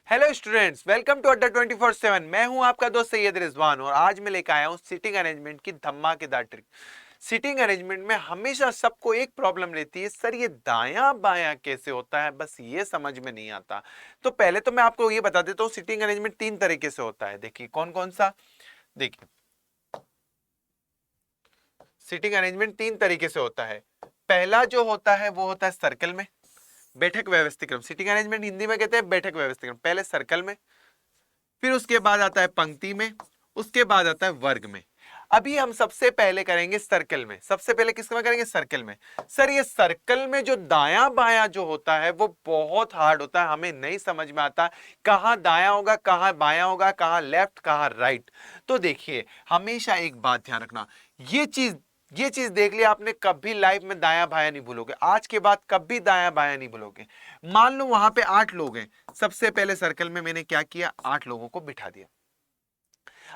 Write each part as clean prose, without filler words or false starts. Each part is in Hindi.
हेलो स्टूडेंट्स, वेलकम टू अड्डा 24/7। मैं हूं आपका दोस्त सैयद रिजवान और आज मैं लेकर आया हूं सिटिंग अरेंजमेंट की धमाकेदार ट्रिक। सिटिंग अरेंजमेंट में हमेशा सबको एक प्रॉब्लम रहती है, सर ये दायां बायां कैसे होता है, बस ये समझ में नहीं आता। तो पहले तो मैं आपको ये बता देता हूं, सिटिंग अरेंजमेंट तीन तरीके से होता है। देखिए कौन कौन सा। देखिए सिटिंग अरेंजमेंट तीन तरीके से होता है। पहला जो होता है वो होता है सर्कल में, बैठक व्यवस्थित क्रम। सिटिंग अरेंजमेंट हिंदी में कहते हैं बैठक व्यवस्थित क्रम। पहले सर्कल में, फिर उसके बाद आता है पंक्ति में, उसके बाद आता है वर्ग में। अभी हम सबसे पहले करेंगे सर्कल में। सबसे पहले किसमें करेंगे? सर्कल में। सर ये सर्कल में जो दायां बायां जो होता है वो बहुत हार्ड होता है, हमें नहीं समझ में आता कहां दायां होगा, कहां बायां होगा, कहां लेफ्ट, कहां राइट। तो देखिए हमेशा एक बात ध्यान रखना, ये चीज देख लिया आपने, कभी लाइफ में दायां बायां नहीं भूलोगे। आज के बाद कभी दायां बायां नहीं भूलोगे। मान लो वहां पे 8 लोग हैं, सबसे पहले सर्कल में मैंने क्या किया, 8 लोगों को बिठा दिया।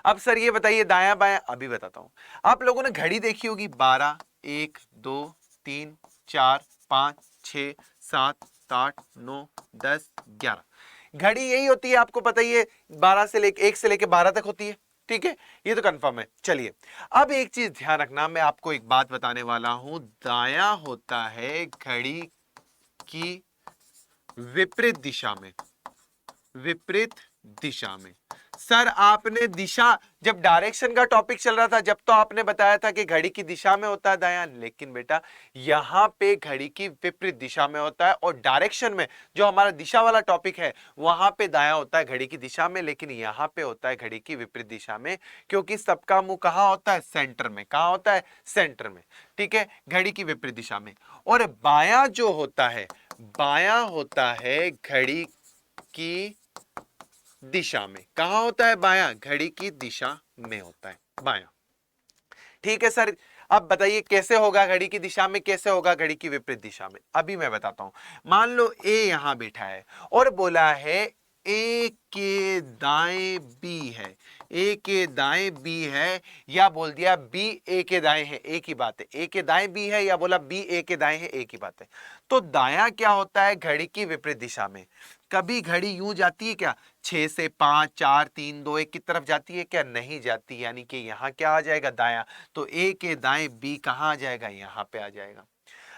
अब सर ये बताइए दायां बायां, अभी बताता हूं। आप लोगों ने घड़ी देखी होगी, 12, 1, 2, 3, 4, 5, 6, 7, 8, 9, 10, 11। घड़ी यही होती है, आपको पता ही है, 12 से लेके 1 से लेके 12 तक होती है। ठीक है, ये तो कंफर्म है। चलिए अब एक चीज ध्यान रखना, मैं आपको एक बात बताने वाला हूं। दायां होता है घड़ी की विपरीत दिशा में, विपरीत दिशा में। सर आपने दिशा, जब डायरेक्शन का टॉपिक चल रहा था, जब तो आपने बताया था कि घड़ी की दिशा में होता है दायां, लेकिन बेटा यहां पे घड़ी की विपरीत दिशा में होता है। और डायरेक्शन में जो हमारा दिशा वाला टॉपिक है वहां पे दायां होता है घड़ी की दिशा में, लेकिन यहां पे होता है घड़ी की विपरीत दिशा में, क्योंकि सबका मुंह कहां होता है? सेंटर में। कहां होता है? सेंटर में। ठीक है, घड़ी की विपरीत दिशा में। और बायां जो होता है, बायां होता है घड़ी की दिशा में। कहां होता है बायां? घड़ी की दिशा में होता है बायां। ठीक है सर, अब बताइए कैसे होगा घड़ी की दिशा में, कैसे होगा घड़ी की विपरीत दिशा में? अभी मैं बताता हूं। मान लो ए यहां बैठा है और बोला है ए के दाएं बी है, ए के दाएं बी है, या बोल दिया बी ए के दाएं है, एक ही बात है। ए के दाएं बी है या बोला बी ए के दाएं है, एक ही बात है। तो दायां क्या होता है? घड़ी की विपरीत दिशा में। कभी घड़ी यूं जाती है क्या, 6 से 5, 4, 3, 2, 1 की तरफ जाती है क्या? नहीं जाती, यानी कि यहां क्या आ जाएगा? दायां। तो ए के दाएं बी कहां आ जाएगा? यहां पे आ जाएगा।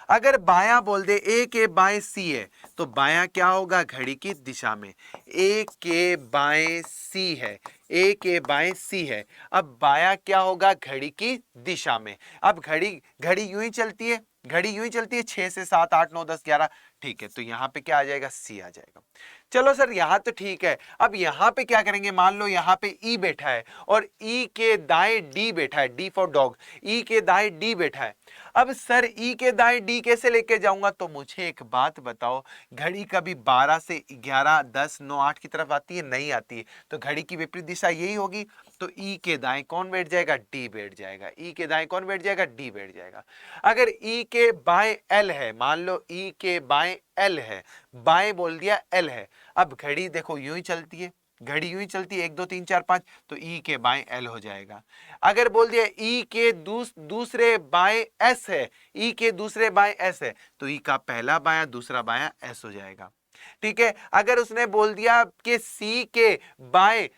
अगर बायां बोल दे ए के बाएं सी है, तो बायां क्या होगा? घड़ी की दिशा में। ए के बाएं सी है, ए के बाएं सी है। अब बायां क्या होगा? घड़ी की दिशा में। अब घड़ी घड़ी यूं ही चलती है, घड़ी यूं ही चलती है, 6 से 7, 8, 9, 10, 11। ठीक है, तो यहां पे क्या आ जाएगा? सी आ जाएगा। चलो सर यहां तो ठीक है। अब यहां पे क्या करेंगे? मान लो यहां पे ई बैठा है और ई के दाएं डी बैठा है, डी फॉर डॉग। ई के दाएं डी बैठा है। अब सर ई के दाएं डी कैसे लेके जाऊंगा? तो मुझे एक बात बताओ, घड़ी कभी 12 से 11, 10, 9, 8 की तरफ आती है? नहीं आती है। तो घड़ी की विपरीत दिशा यही होगी। तो ई के दाएं कौन बैठ जाएगा? डी बैठ जाएगा। ई के दाएं कौन बैठ जाएगा? डी बैठ जाएगा। अगर ई के बाएं एल है, मान लो ई के बाएं एल है, बाएं बोल दिया एल है। अब घड़ी देखो यूं ही चलती है, घड़ी यूं ही चलती है, 1, 2, 3, 4, 5। तो ई के बाएं एल हो जाएगा। अगर बोल दिया ई के दूसरे बाएं एस है, ई के दूसरे बाएं एस है, तो ई का पहला बायां दूसरा बायां एस हो जाएगा। ठीक है, अगर उसने बोल दिया कि सी के बाएं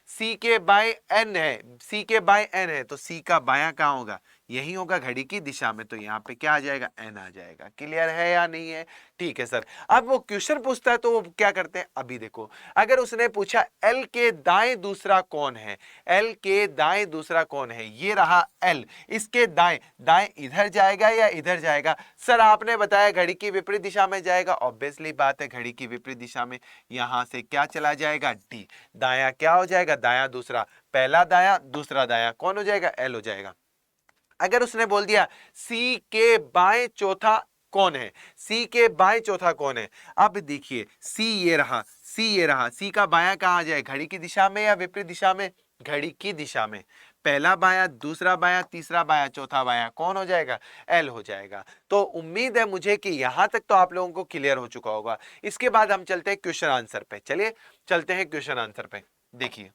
एन है, सी के बाएं एन है, तो सी का बायां कहां होगा? यही होगा घड़ी की दिशा में। तो यहां पे क्या आ जाएगा? एन आ जाएगा। क्लियर है या नहीं है? ठीक है सर। अब वो क्वेश्चन पूछता है तो वो क्या करते हैं, अभी देखो। अगर उसने पूछा एल के दाएं दूसरा कौन है, एल के दाएं दूसरा कौन है, ये रहा एल, इसके दाएं, दाएं इधर जाएगा या इधर जाएगा? सर आपने बताया घड़ी की विपरीत दिशा में जाएगा। ऑब्वियसली बात है, घड़ी की विपरीत दिशा में यहां से क्या चला जाएगा? डी। दायां क्या हो जाएगा? दायां दूसरा, पहला दायां दूसरा दायां कौन हो जाएगा? एल हो जाएगा। अगर उसने बोल दिया सी के बाएं चौथा कौन है, सी के बाएं चौथा कौन है? अब देखिए सी ये रहा, सी ये रहा, सी का बायां कहां आ जाए? घड़ी की दिशा में या विपरीत दिशा में? घड़ी की दिशा में। पहला बायां दूसरा बायां तीसरा बायां चौथा बायां कौन हो जाएगा? एल हो जाएगा। तो उम्मीद है मुझे कि यहां तक तो आप लोगों को क्लियर हो चुका होगा। इसके बाद हम चलते हैं क्वेश्चन आंसर पे। चलिए चलते हैं क्वेश्चन आंसर पे। देखिए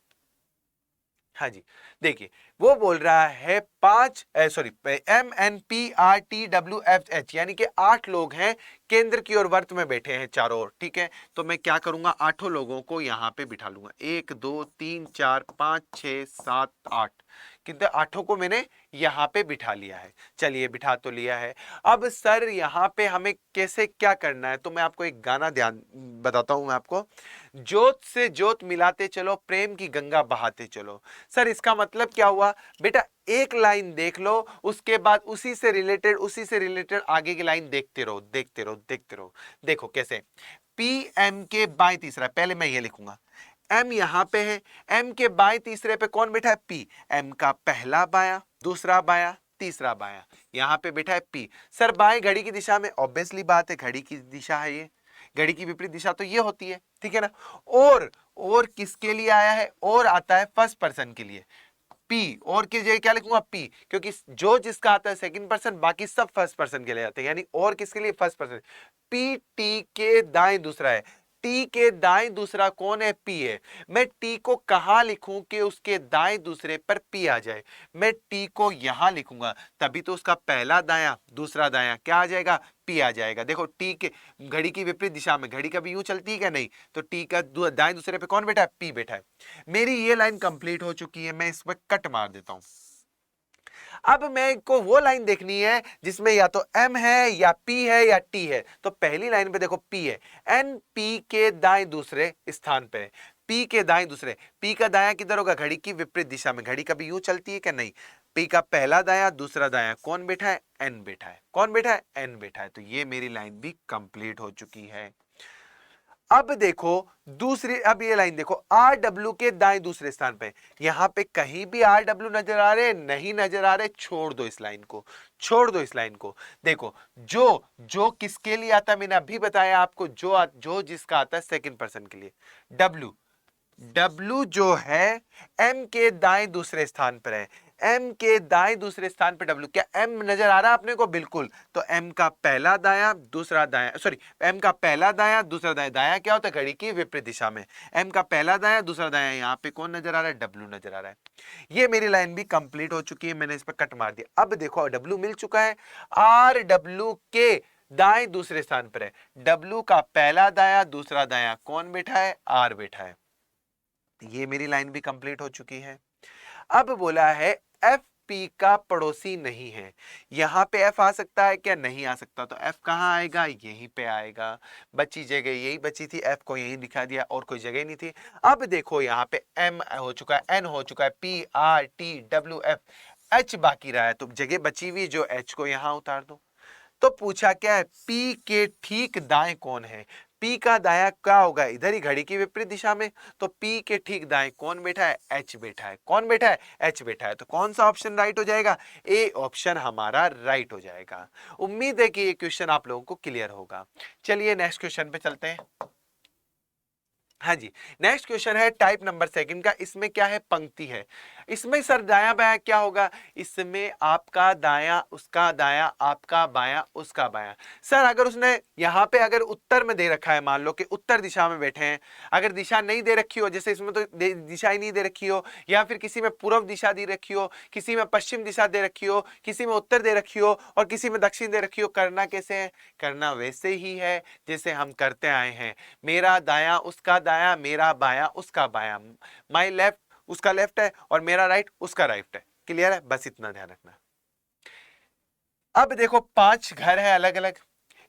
हाँ जी, देखिए वो बोल रहा है 5 MNPRTWFH यानी कि 8 लोग हैं केंद्र की ओर वर्त में बैठे हैं चारों ओर। ठीक है, तो मैं क्या करूंगा, 8 लोगों को यहां पे बिठा लूंगा, 1 2 3 4 5 6 7 8, कितने 8 को मैंने यहां पे बिठा लिया है। चलिए बिठा तो लिया है। अब सर यहां पे हमें कैसे क्या करना है, तो मैं आपको एक गाना ध्यान बताता हूं मैं आपको। जोत से जोत मिलाते चलो, प्रेम की गंगा बहाते चलो। सर इसका मतलब क्या हुआ बेटा, एक लाइन देख लो, उसके बाद उसी से रिलेटेड आगे की लाइन देखते रहो देखते रहो देखते रहो। देखो कैसे, पी एम के बाएं तीसरा, पहले मैं ये लिखूंगा, एम यहां पे है, एम के बाएं तीसरे पे कौन बैठा है, पी। एम का पहला बाया, दूसरा बाया, तीसरा बाया, यहां पे बैठा है पी। सर बाएं घड़ी की दिशा में, ऑब्वियसली बात है घड़ी की दिशा है ये, घड़ी की विपरीत दिशा तो ये होती है, ठीक है ना। और किसके लिए आया है, और आता है फर्स्ट पर्सन के लिए, पी। और की जगह क्या लिखूंगा, पी, क्योंकि जो जिसका आता है सेकंड पर्सन, बाकी सब फर्स्ट पर्सन के लिए आते हैं, यानी और किसके लिए, फर्स्ट पर्सन। पी टी के दाएं दूसरा है, टी के दाएं दूसरा कौन है, पी है। मैं टी को कहां लिखूं कि उसके दाएं दूसरे पर पी आ जाए, मैं टी को यहां लिखूंगा, तभी तो उसका पहला दाया दूसरा दाया क्या आ जाएगा, पी आ जाएगा। देखो टी के घड़ी की विपरीत दिशा में, घड़ी कभी यूं चलती है क्या, नहीं, तो टी का दाएं दूसरे पे कौन बैठा है, पी बैठा है। मेरी ये लाइन कंप्लीट हो चुकी है, मैं इस पर कट मार देता हूं। अब मैं को वो लाइन देखनी है जिसमें या तो एम है या पी है या टी है। तो पहली लाइन पे देखो पी है, एन पी के दाएं दूसरे स्थान पे है, पी के दाएं दूसरे, पी का दाया किधर होगा, घड़ी की विपरीत दिशा में, घड़ी कभी यूं चलती है क्या, नहीं। पी का पहला दाया दूसरा दाया कौन बैठा है, एन बैठा है, कौन बैठा है, एन बैठा है। तो ये मेरी लाइन भी कंप्लीट हो चुकी है। अब देखो दूसरी, अब ये लाइन देखो, आर डब्ल्यू के दाएं दूसरे स्थान पे, यहां पे कहीं भी आर डब्ल्यू नजर आ रहे, नहीं नजर आ रहे, छोड़ दो इस लाइन को, छोड़ दो इस लाइन को। देखो जो जो किसके लिए आता है, मैंने अभी बताया आपको, जो जिसका आता है सेकंड पर्सन के लिए, डब्ल्यू, डब्ल्यू जो है एम के दाएं दूसरे स्थान पर है, एम के दाएं दूसरे स्थान पर डब्ल्यू, क्या एम नजर आ रहा है आपने को, बिल्कुल। तो एम का पहला दाया दूसरा दाया, सॉरी, एम का पहला दाया दूसरा दाया, दाया क्या होता है, घड़ी की विपरीत दिशा में, एम का पहला दाया दूसरा दाया, यहां पे कौन नजर आ रहा है, डब्ल्यू नजर आ रहा है। ये मेरी लाइन भी कंप्लीट हो चुकी है, मैंने इस पर कट मार दिया। अब देखो डब्ल्यू मिल चुका है, आर डब्ल्यू के दाएं दूसरे स्थान पर है, डब्ल्यू का पहला दाया दूसरा दाया कौन बैठा है, आर बैठा है। ये मेरी लाइन भी कंप्लीट हो चुकी है। अब बोला है एफ पी का पड़ोसी नहीं है, यहां पे एफ आ सकता है क्या, नहीं आ सकता, तो एफ कहां आएगा, यहीं पे आएगा। बची जगह यही बची थी, एफ को यहीं दिखा दिया, और कोई जगह नहीं थी। अब देखो यहां पे एम हो चुका है, एन हो चुका है, P R T W F, H बाकी रहा है, तो जगह बची हुई जो एच को यहां उतार दो। तो पूछा क्या है, पी के ठीक दाएं कौन है, पी का दाया क्या होगा, इधर ही घड़ी की विपरीत दिशा में, तो पी के ठीक दाएं कौन बैठा है, एच बैठा है, कौन बैठा है, एच बैठा है। तो कौन सा ऑप्शन राइट हो जाएगा, ए ऑप्शन हमारा राइट हो जाएगा। उम्मीद है कि ये क्वेश्चन आप लोगों को क्लियर होगा। चलिए नेक्स्ट क्वेश्चन पे चलते हैं। हाँ जी, नेक्स्ट क्वेश्चन है टाइप नंबर सेकंड का। इसमें क्या है, पंक्ति है। इसमें सर दाया बाया क्या होगा, इसमें आपका दाया उसका दाया, आपका बाया उसका बाया। सर अगर उसने यहाँ पे अगर उत्तर में दे रखा है, मान लो कि उत्तर दिशा में बैठे हैं, अगर दिशा नहीं दे रखी हो, जैसे इसमें तो दिशा ही नहीं दे रखी हो, या फिर किसी में पूर्व दिशा दे रखी हो, किसी में पश्चिम दिशा दे रखी हो, किसी में उत्तर दे रखी हो, और किसी में दक्षिण दे रखी हो, करना कैसे है, करना वैसे ही है जैसे हम करते आए हैं। मेरा दाया उसका दाया, मेरा बाया उसका बाया, माई लेफ्ट उसका लेफ्ट है, और मेरा राइट उसका राइट है। क्लियर है, बस इतना ध्यान रखना। अब देखो 5 घर है अलग अलग,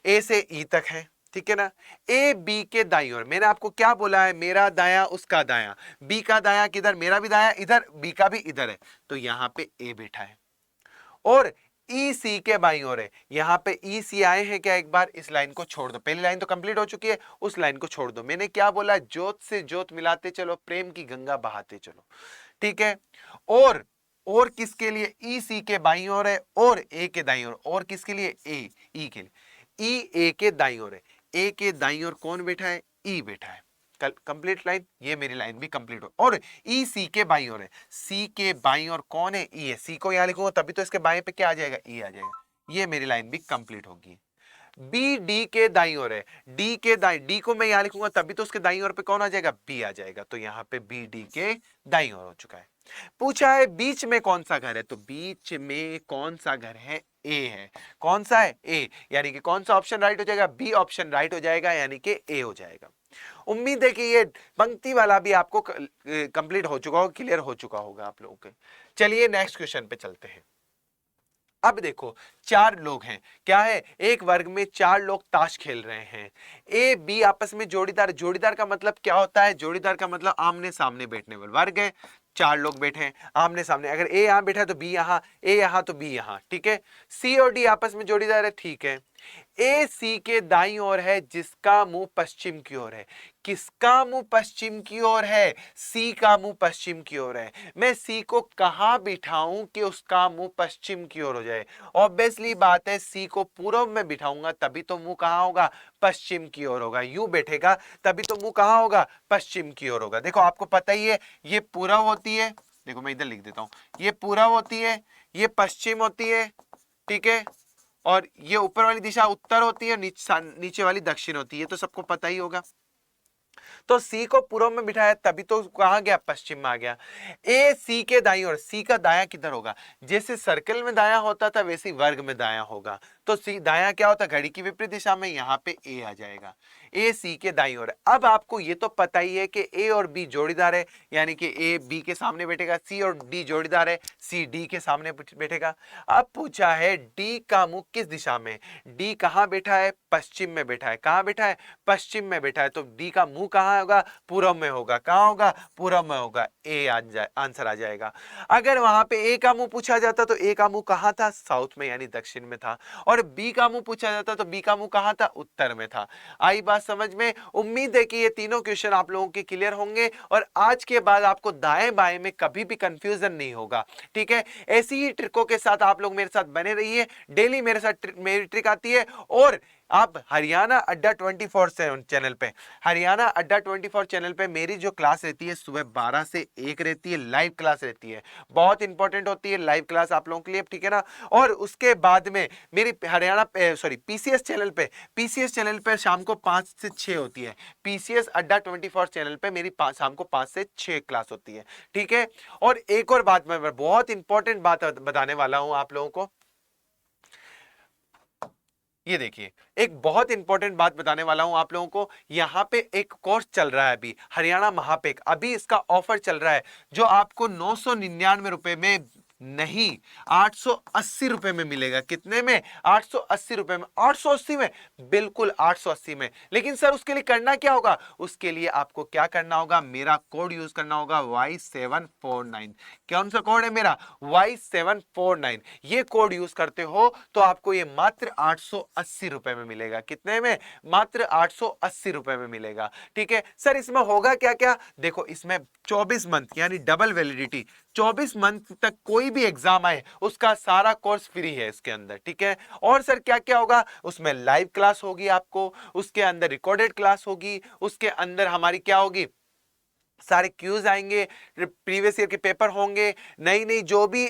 ए से ई तक है, ठीक है ना। ए बी के दाईं ओर, मैंने आपको क्या बोला है, मेरा दाया उसका दाया, बी का दाया किधर, मेरा भी दाया इधर, बी का भी इधर है, तो यहां पे ए बैठा है। और ई सी के बाईं ओर है, यहां पे ई सी आए हैं क्या, एक बार इस लाइन को छोड़ दो, पहली लाइन तो कंप्लीट हो चुकी है, उस लाइन को छोड़ दो। मैंने क्या बोला, जोत से जोत मिलाते चलो, प्रेम की गंगा बहाते चलो, ठीक है। और किसके लिए, ई सी के बाईं ओर है, और ए के दाईं ओर, और किसके लिए, ए ई के लिए, ई ए के दाईं ओर है, ए के दाईं ओर कौन बैठा है, ई बैठा है। कंप्लीट लाइन, ये मेरी लाइन भी कंप्लीट हो। और ई सी के बाईं ओर है, सी के बाईं ओर कौन है, ई है, सी को यहां लिखूंगा तभी तो इसके बाएं पे क्या आ जाएगा, ई आ जाएगा। ये मेरी लाइन भी कंप्लीट होगी। बी डी के दाईं ओर है, डी के दाईं, डी को मैं यहां लिखूंगा तभी तो उसके दाईं ओर पे कौन आ जाएगा, बी आ जाएगा। तो यहां पे बी डी के दाईं ओर हो चुका है। पूछा है बीच में कौन सा घर है, तो बीच में कौन सा घर है, ए है। कौन सा है, ए, यानी कि कौन सा ऑप्शन राइट हो जाएगा, बी ऑप्शन राइट हो जाएगा, यानी कि ए हो जाएगा। उम्मीद है कि ये पंक्ति वाला भी आपको कंप्लीट हो चुका होगा, क्लियर हो चुका होगा आप लोगों के। चलिए नेक्स्ट क्वेश्चन पे चलते हैं। अब देखो 4 लोग हैं, क्या है, एक वर्ग में 4 लोग ताश खेल रहे हैं। ए बी आपस में जोड़ीदार, जोड़ीदार का मतलब क्या होता है, जोड़ीदार का मतलब आमने सामने बैठने वाले। वर्ग है, 4 लोग बैठे हैं आमने सामने, अगर ए यहां बैठा है तो बी यहां, ए यहां तो बी यहां, ठीक है। सी और डी आपस में जोड़ीदार है, ठीक है। ए सी के दाईं ओर है जिसका मुंह पश्चिम की ओर है। किसका मुंह पश्चिम की ओर है, सी का मुंह पश्चिम की ओर है। मैं सी को कहां बिठाऊं कि उसका मुंह पश्चिम की ओर हो जाए, ऑब्वियसली बात है सी को पूर्व में बिठाऊंगा तभी तो मुंह कहां होगा, पश्चिम की ओर होगा। यूं बैठेगा तभी तो मुंह कहां होगा, पश्चिम की ओर होगा। देखो आपको पता ही है ये पूर्व होती है, देखो मैं इधर लिख देता हूं, ये पूर्व होती है, ये पश्चिम होती है, ठीक है, और ये ऊपर वाली दिशा उत्तर होती है, नीचे वाली दक्षिण होती है, तो सबको पता ही होगा। तो सी को पूर्व में बिठाया तभी तो कहां गया, पश्चिम में आ गया। ए सी के दाईं ओर, सी का दायां किधर होगा, जैसे सर्कल में दायां होता था वैसे वर्ग में दायां होगा। तो सी दायां क्या होता है, घड़ी की विपरीत दिशा में, यहां पे ए आ जाएगा। ए सी के दाईं ओर। अब आपको ये तो पता ही है कि ए और बी जोड़ीदार है, यानी कि ए बी के सामने बैठेगा, सी और डी जोड़ीदार है, सी डी के सामने बैठेगा। अब पूछा है डी का मुख किस दिशा में, डी कहां बैठा है, पश्चिम में बैठा है। कहां बैठा है, पश्चिम में बैठा है, तो डी का मुंह कहां होगा, पूर्व में होगा। कहां होगा, पूर्व में होगा। ए आंसर आ जाएगा। अगर वहां पे ए का मुंह पूछा जाता तो ए का मुंह कहां था, साउथ में यानी दक्षिण में था, और बी का मुंह पूछा जाता तो बी का मुंह कहां था, उत्तर में था। आई बात समझ में। उम्मीद है कि ये तीनों क्वेश्चन आप लोगों के क्लियर होंगे और आज के बाद आपको दाएं बाएं में कभी भी कंफ्यूजन नहीं होगा, ठीक है। ऐसी ही ट्रिकों के साथ आप लोग मेरे साथ बने रहिए, डेली मेरे साथ मेरी ट्रिक आती है। और आप हरियाणा अड्डा 24/7 चैनल पे, हरियाणा अड्डा 24 चैनल पे मेरी जो क्लास रहती है सुबह 12 से 1 रहती है, लाइव क्लास रहती है, बहुत इंपॉर्टेंट होती है लाइव क्लास आप लोगों के लिए, ठीक है ना। और उसके बाद में मेरी हरियाणा पीसीएस चैनल पे शाम को 5 से 6 होती है। पीसीएस अड्डा 24 चैनल पे मेरी शाम को 5 से 6 क्लास होती है, ठीक है। और एक और बात मैं बहुत इंपॉर्टेंट बात बताने वाला हूं आप लोगों को, ये देखिए एक बहुत इंपॉर्टेंट बात बताने वाला हूं आप लोगों को। यहां पे एक कोर्स चल रहा है अभी, हरियाणा महापेक, अभी इसका ऑफर चल रहा है जो आपको 999 रुपए में नहीं 880 रुपए में मिलेगा। कितने में, 880 रुपए में, 880 में, बिल्कुल 880 में। लेकिन सर उसके लिए करना क्या होगा, उसके लिए आपको क्या करना होगा, मेरा कोड यूज करना होगा Y749। कौन सा कोड है मेरा, Y749। ये कोड यूज करते हो तो आपको ये मात्र 880 रुपए में मिलेगा। कितने में, मात्र 880 रुपए में मिलेगा, ठीक है। सर इसमें होगा क्या क्या, देखो इसमें 24 मंथ यानी डबल वैलिडिटी, 24 मंथ तक कोई भी एग्जाम आए उसका सारा कोर्स फ्री है इसके अंदर, ठीक है। और सर क्या क्या होगा, उसमें लाइव क्लास होगी आपको, उसके अंदर रिकॉर्डेड क्लास होगी, उसके अंदर हमारी क्या होगी, सारे क्यूज आएंगे, प्रीवियस ईयर के पेपर होंगे, नई नई जो भी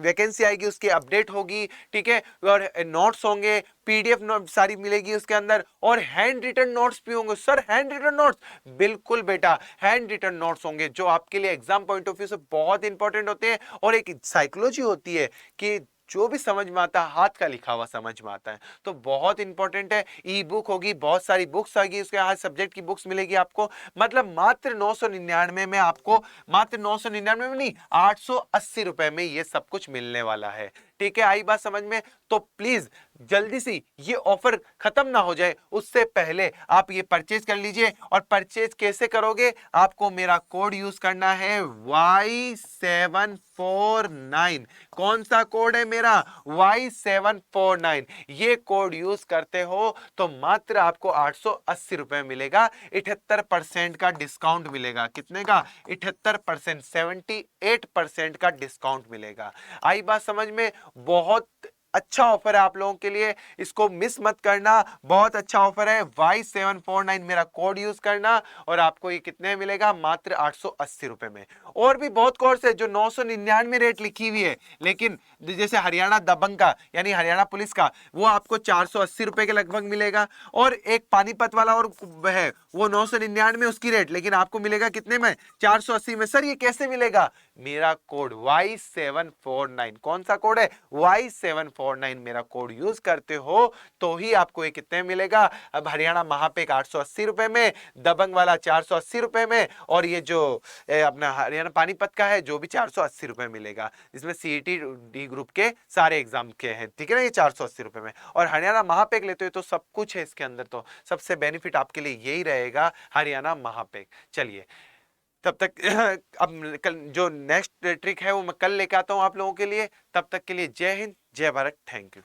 वैकेंसी आएगी उसकी अपडेट होगी, ठीक है। और नोट्स होंगे, पीडीएफ नोट सारी मिलेगी उसके अंदर, और हैंड रिटन नोट्स भी होंगे। सर हैंड रिटन नोट्स, बिल्कुल बेटा हैंड रिटन नोट्स होंगे जो आपके लिए एग्जाम पॉइंट ऑफ व्यू से बहुत इंपॉर्टेंट होते हैं। और एक साइकोलॉजी होती है कि जो भी समझ में आता है हाथ का लिखा हुआ समझ में आता है, तो बहुत इंपॉर्टेंट है। ई बुक होगी, बहुत सारी बुक्स आएगी, उसके हर सब्जेक्ट की बुक्स मिलेगी आपको। मतलब मात्र 999 में आपको, मात्र 999 में नहीं 880 रुपए में ये सब कुछ मिलने वाला है, ठीक है। आई बात समझ में। तो प्लीज जल्दी से ये ऑफर खत्म ना हो जाए उससे पहले आप ये परचेज कर लीजिए। और परचेज कैसे करोगे, आपको मेरा कोड यूज करना है Y749। कौन सा कोड है मेरा, Y749। ये कोड यूज करते हो तो मात्र आपको 880 रुपए मिलेगा, 78% का डिस्काउंट मिलेगा। कितने का, 78%, 78% का डिस्काउंट मिलेगा। आई बात समझ में। बहुत अच्छा ऑफर है आप लोगों के लिए, इसको मिस मत करना, बहुत अच्छा ऑफर है। Y749 मेरा कोड यूज करना और आपको ये कितने मिलेगा, मात्र 880 रुपए में। और भी बहुत कोर्स है जो 999 रेट लिखी हुई है, लेकिन जैसे हरियाणा दबंग का यानी हरियाणा पुलिस का वो आपको 480 रुपए के लगभग मिलेगा। और एक पानीपत वाला और है वो 999 में उसकी रेट, लेकिन आपको मिलेगा कितने में, 480 में। सर ये कैसे मिलेगा, मेरा कोड Y749, कौन सा कोड है, Y749 मेरा कोड यूज करते हो तो ही आपको ये कितने मिलेगा। अब हरियाणा महापेक 880 रुपए में, दबंग वाला 480 रुपए में, और ये जो अपना हरियाणा पानीपत का है जो भी 480 रुपए मिलेगा। इसमें सीईटी डी ग्रुप के सारे एग्जाम के हैं, ठीक है ना, ये 480 रुपए में। और हरियाणा महापेक लेते हो तो सब कुछ है इसके अंदर, तो सबसे बेनिफिट आपके लिए यही रहेगा, हरियाणा महापेक। चलिए तब तक अब कल जो नेक्स्ट ट्रिक है वो मैं कल लेके आता हूं आप लोगों के लिए। तब तक के लिए जय हिंद, जय भारत, थैंक यू।